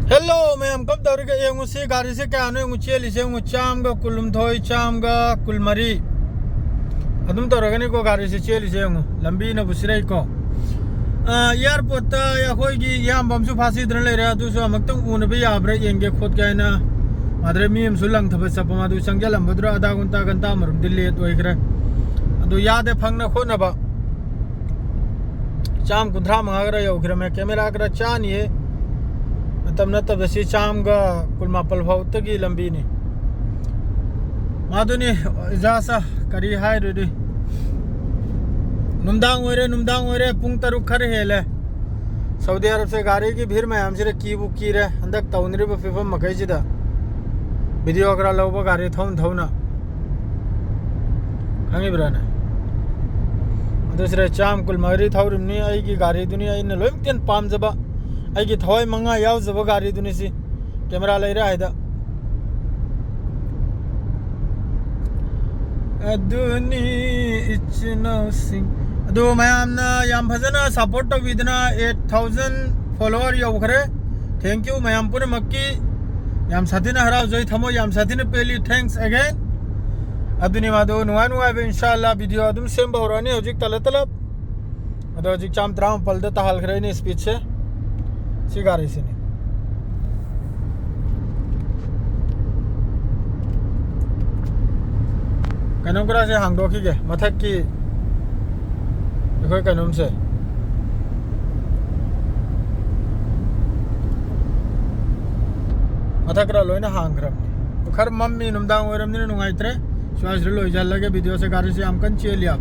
hello ma'am कब दौड़ के ये गाड़ी से क्या चेली से चाम का कुलम थोई चाम का कुलमरी अदम तौरगनी को गाड़ी से चेली से लंबी न बुसरे को एयरपोर्ट या होगी याम बमसु फासी दन ले रहा दुसु अमक्तंग उन भी याब्रे येंगे खोद गयना माद्रे मीम सुलंग थब सब मादु संगल लंबद्र आधा घंटा मरुम दिल्ली तो इकरे अदु याद फंगना खोनबा चाम कुंद्रा मंगागरा योग्र में कैमरा अगर चानिए तब न तब से चाम का कुल मापल भाव तगी लंबी ने मादुनी इजासा करी हाय रेडी नुमदांग ओरे पुंग तरुक खर हेले सऊदी अरब से गाड़ी की भीड़ में हमसे की बुक की रे अंदक तौनरी ब फिफम मकई जिदा वीडियो अगर लोग गाड़ी थौना खंगी ब्राना दूसरे चाम कुल मगरी थौरमनी आई की गाड़ी दुनिया इन लोम तेन पाम जबा आई की थोय मंगा याव जब गाड़ी दुनी सी कैमरा ले रहा है दा अदुनी इचनो सिंग अदु मयामना याम फजना सपोर्ट तो विदना 8000 फॉलोअर योखरे थैंक यू मयाम पुरे मक्की याम साथीना हराव जोई थमो याम साथीने पहली थैंक्स अगेन अदुनी मादो नुआ बे इंशाल्लाह वीडियो अदुम सेम बहरानी होजिक तलतलब अदो होजिक चाम त्राम पलदे तहाल खरे ने स्पीच से सिगारी से कनुमकरा से हांगदोखी के मथक की देखो कनुम से मथकरा लोइना हांगरम खर मम्मी नुमदांग ओरम ने नुंगाइत्रे स्वास लो इजाल लगे वीडियो से गारी से हमकन चेलिया